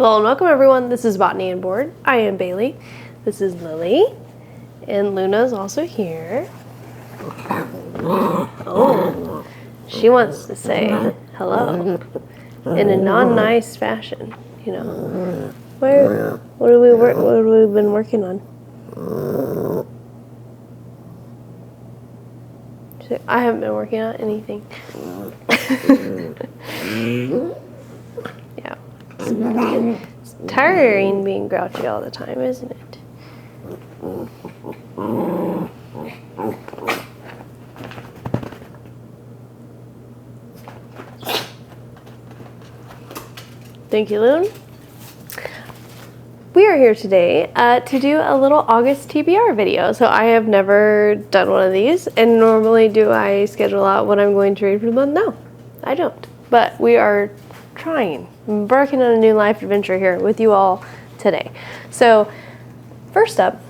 Hello and welcome everyone. This is Botany and Board. I am Bailey. This is Lily. And Luna's also here. Oh, she wants to say hello in a non-nice fashion, you know. What have we been working on? I haven't been working on anything. Yeah. It's tiring being grouchy all the time, isn't it? Thank you, Loon. We are here today to do a little August TBR video. So I have never done one of these, and normally do I schedule out what I'm going to read for the month? No, I don't. But we are trying, embarking on a new life adventure here with you all today. So first up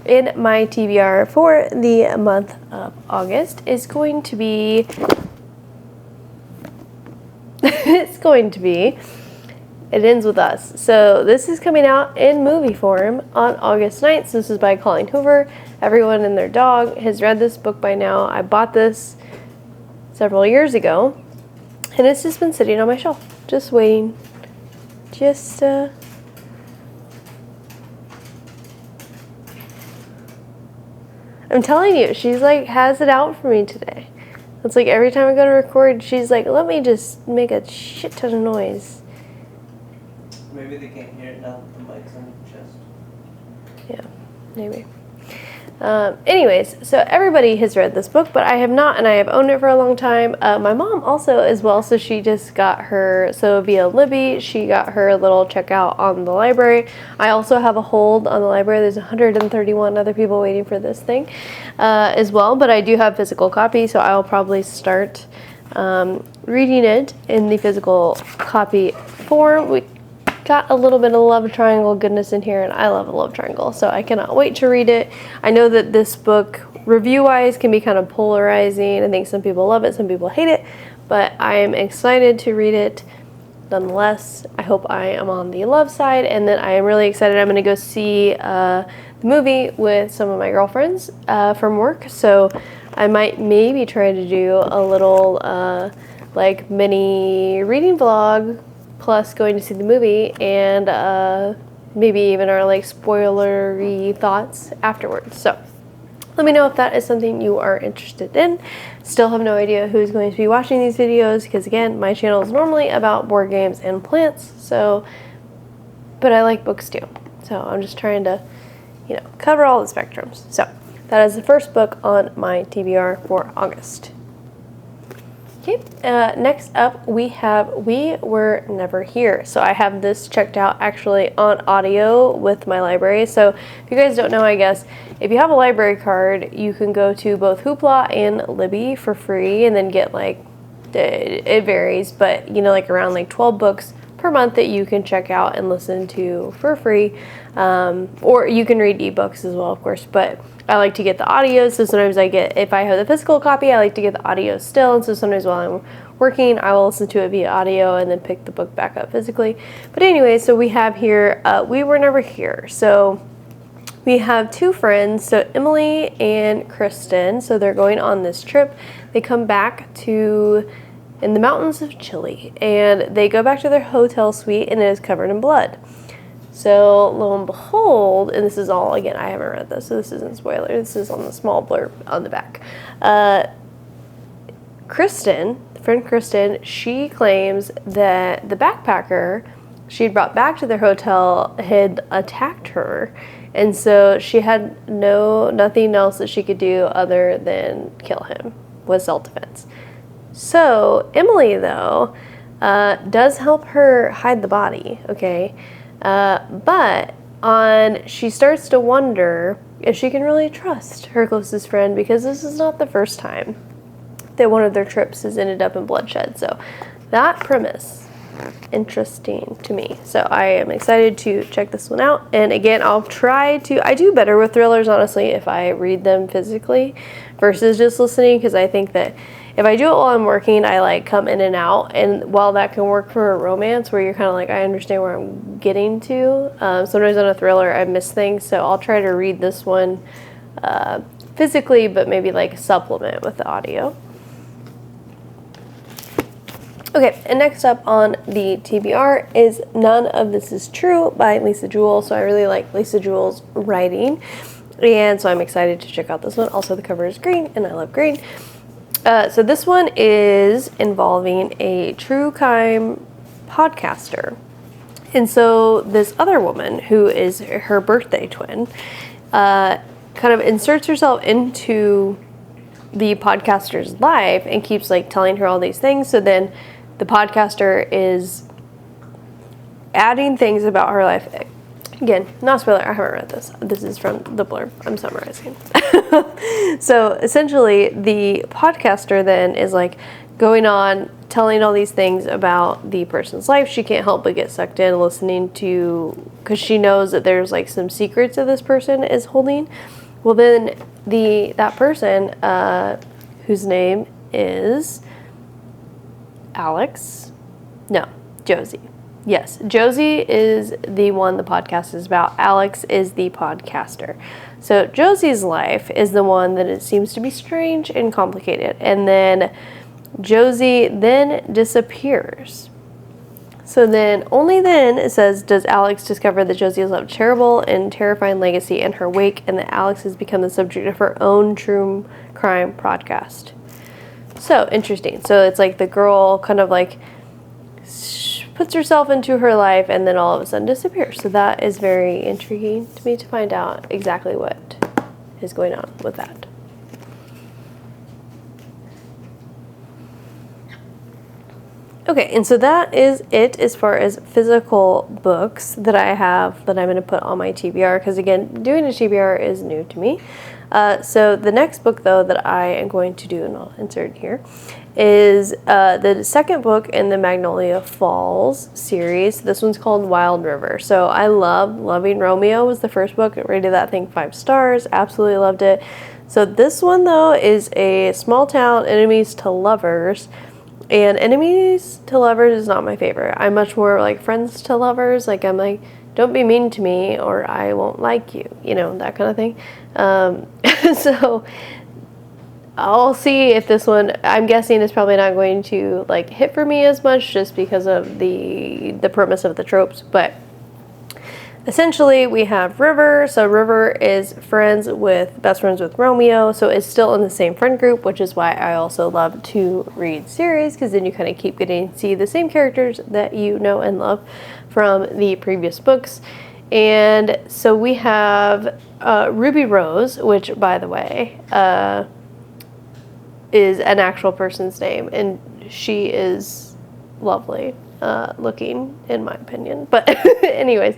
in my TBR for the month of August is going to be, It Ends With Us. So this is coming out in movie form on August 9th. So this is by Colleen Hoover. Everyone and their dog has read this book by now. I bought this several years ago, and it's just been sitting on my shelf, just waiting. I'm telling you, she's like, has it out for me today. It's like every time I go to record, she's like, let me just make a shit ton of noise. Maybe they can't hear it now that the mic's on your chest. Yeah, maybe. Anyways, so everybody has read this book, but I have not, and I have owned it for a long time. My mom also as well, so she just got her, so via Libby, she got her little checkout on the library. I also have a hold on the library. There's 131 other people waiting for this thing as well, but I do have physical copy, so I'll probably start reading it in the physical copy form. We got a little bit of love triangle goodness in here, and I love a love triangle, so I cannot wait to read it. I know that this book, review-wise, can be kind of polarizing. I think some people love it, some people hate it, but I am excited to read it nonetheless. I hope I am on the love side, and then I am really excited. I'm going to go see the movie with some of my girlfriends from work, so I might maybe try to do a little like mini reading vlog plus going to see the movie, and maybe even our like spoilery thoughts afterwards. So let me know if that is something you are interested in. Still have no idea who's going to be watching these videos, because again, my channel is normally about board games and plants, so, but I like books too. So I'm just trying to, you know, cover all the spectrums. So that is the first book on my TBR for August. Okay, next up we have We Were Never Here. So I have this checked out actually on audio with my library. So if you guys don't know, I guess, if you have a library card, you can go to both Hoopla and Libby for free, and then get like, it varies, but you know, like around like 12 books per month that you can check out and listen to for free. Or you can read ebooks as well, of course, but I like to get the audio, so sometimes I get, if I have the physical copy, I like to get the audio still, and so sometimes while I'm working, I will listen to it via audio and then pick the book back up physically. But anyway, so we have here, We Were Never Here. So we have two friends, so Emily and Kristen, so they're going on this trip. They come back to, in the mountains of Chile, and they go back to their hotel suite, and it is covered in blood. So lo and behold, and this is all, again, I haven't read this, so this isn't spoiler. This is on the small blurb on the back. Kristen, friend Kristen, she claims that the backpacker she had brought back to their hotel had attacked her, and so she had nothing else that she could do other than kill him with self-defense. So Emily, though, does help her hide the body, okay? But she starts to wonder if she can really trust her closest friend, because this is not the first time that one of their trips has ended up in bloodshed. So that premise, interesting to me. So I am excited to check this one out. And again, I do better with thrillers, honestly, if I read them physically versus just listening, because I think that if I do it while I'm working, I like come in and out, and while that can work for a romance where you're kind of like, I understand where I'm getting to, sometimes on a thriller I miss things, so I'll try to read this one physically, but maybe like supplement with the audio. Okay, and next up on the TBR is None of This Is True by Lisa Jewell. So I really like Lisa Jewell's writing, and so I'm excited to check out this one. Also, the cover is green, and I love green. So this one is involving a true crime podcaster. And so this other woman, who is her birthday twin, kind of inserts herself into the podcaster's life and keeps like telling her all these things. So then the podcaster is adding things about her life. Again, not spoiler, I haven't read this. This is from the blurb. I'm summarizing. So essentially, the podcaster then is like going on, telling all these things about the person's life. She can't help but get sucked in listening to, because she knows that there's like some secrets that this person is holding. Well, then that person, whose name is Josie. Yes, Josie is the one the podcast is about. Alex is the podcaster. So Josie's life is the one that it seems to be strange and complicated. And then Josie then disappears. So then, only then, it says, does Alex discover that Josie has left a terrible and terrifying legacy in her wake, and that Alex has become the subject of her own true crime podcast. So, interesting. So it's like the girl kind of like puts herself into her life and then all of a sudden disappears. So that is very intriguing to me to find out exactly what is going on with that. Okay, and so that is it as far as physical books that I have that I'm going to put on my TBR, because again, doing a TBR is new to me. So the next book, though, that I am going to do, and I'll insert here, is the second book in the Magnolia Falls series. This one's called Wild River. So I Loving Romeo was the first book. I rated that thing 5 stars. Absolutely loved it. So this one, though, is a small town, enemies to lovers. And enemies to lovers is not my favorite. I'm much more like friends to lovers. Like, I'm like, don't be mean to me or I won't like you, you know, that kind of thing. So I'll see if this one, I'm guessing, is probably not going to like hit for me as much just because of the premise of the tropes. But essentially, we have River. So River is best friends with Romeo. So it's still in the same friend group, which is why I also love to read series, because then you kind of keep getting to see the same characters that you know and love from the previous books. And so we have Ruby Rose, which, by the way, is an actual person's name, and she is lovely looking, in my opinion. But anyways,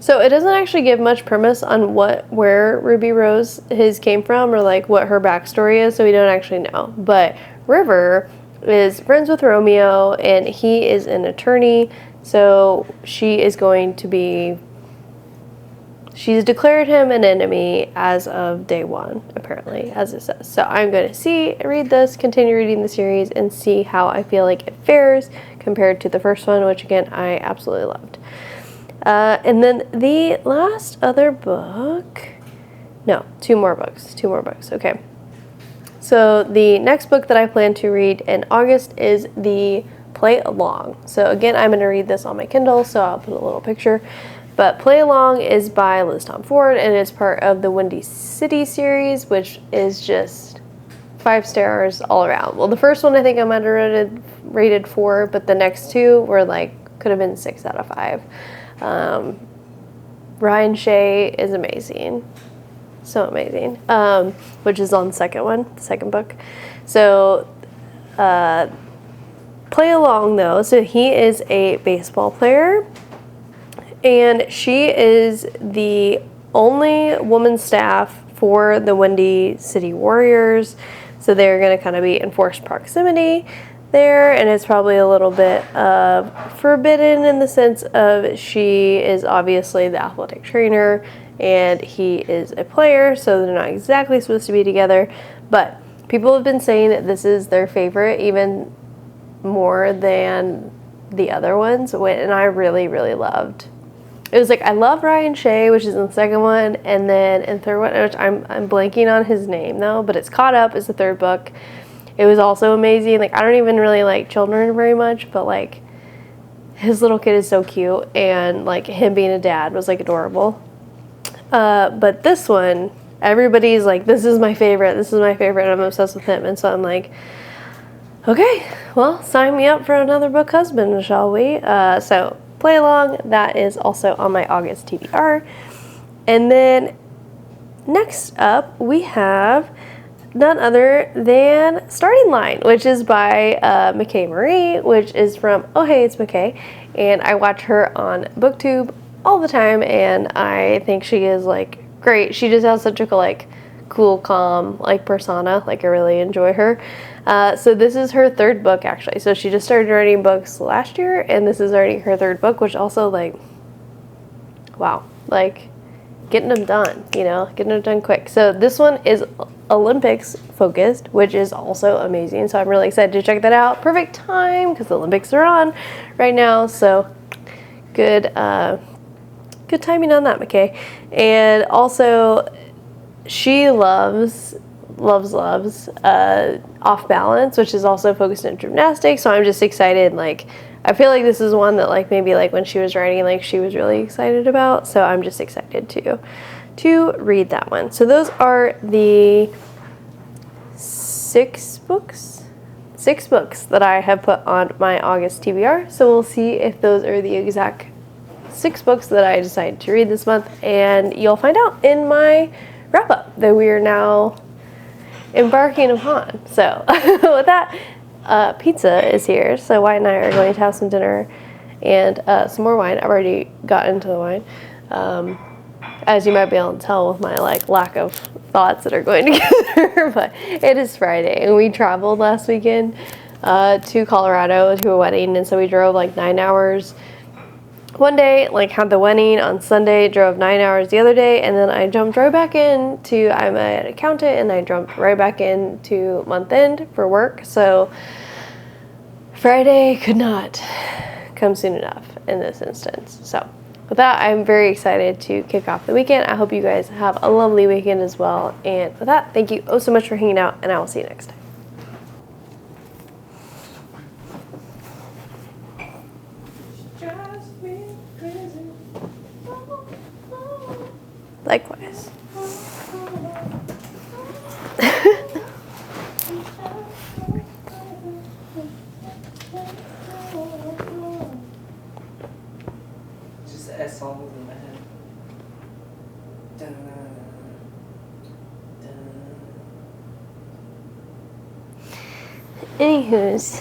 so it doesn't actually give much premise on where Ruby Rose came from, or like what her backstory is, so we don't actually know. But River is friends with Romeo, and he is an attorney. So she's declared him an enemy as of day 1, apparently, as it says. So I'm going to read this, continue reading the series, and see how I feel like it fares compared to the first one, which again, I absolutely loved. And then the last other book, no, 2 more books, okay. So the next book that I plan to read in August is the Play Along. So again, I'm going to read this on my Kindle, so I'll put a little picture. But Play Along is by Liz Tom Ford, and it's part of the Windy City series, which is just 5 stars all around. Well, the first one I think I'm rated 4, but the next 2 were like, could have been 6 out of 5. Ryan Shea is amazing. So amazing. Which is on the second book. So, Play Along, though. So he is a baseball player, and she is the only woman staff for the Windy City Warriors. So they're going to kind of be in forced proximity there, and it's probably a little bit forbidden in the sense of she is obviously the athletic trainer and he is a player, so they're not exactly supposed to be together. But people have been saying that this is their favorite, even more than the other ones, and I really, really loved. It was like, I love Ryan Shea, which is in the second one, and then in the third one, which I'm blanking on his name though, but it's Caught Up is the third book. It was also amazing. Like, I don't even really like children very much, but like his little kid is so cute, and like him being a dad was like adorable. But this one, everybody's like, this is my favorite, and I'm obsessed with him. And so I'm like, okay, well, sign me up for another book husband, shall we? So play along. That is also on my August TBR. And then next up, we have none other than Starting Line, which is by McKay Marie, which is from Oh Hey, It's McKay. And I watch her on BookTube all the time, and I think she is like great. She just has such a like cool, calm like persona. Like, I really enjoy her. So this is her third book actually. So she just started writing books last year, and this is already her third book, which also like, wow, like getting them done, you know, getting them done quick. So this one is Olympics focused, which is also amazing. So I'm really excited to check that out. Perfect time because the Olympics are on right now. So good, good timing on that, McKay. And also she loves Off Balance, which is also focused in gymnastics. So I'm just excited. Like, I feel like this is one that like maybe like when she was writing, like she was really excited about. So I'm just excited to read that one. So those are the six books that I have put on my August TBR. So we'll see if those are the exact 6 books that I decided to read this month, and you'll find out in my wrap up that we are now embarking upon. So with that, pizza is here, so Wyatt and I are going to have some dinner and some more wine. I've already gotten into the wine, as you might be able to tell with my like lack of thoughts that are going together. But it is Friday, and we traveled last weekend to Colorado to a wedding, and so we drove like 9 hours one day, like had the wedding on Sunday, drove 9 hours the other day, and then I jumped right back into, I'm an accountant, and I jumped right back into month end for work. So Friday could not come soon enough in this instance. So with that, I'm very excited to kick off the weekend. I hope you guys have a lovely weekend as well. And with that, thank you oh so much for hanging out, and I will see you next time. Likewise. Just a song in my head. Dun, dun. Anywho's.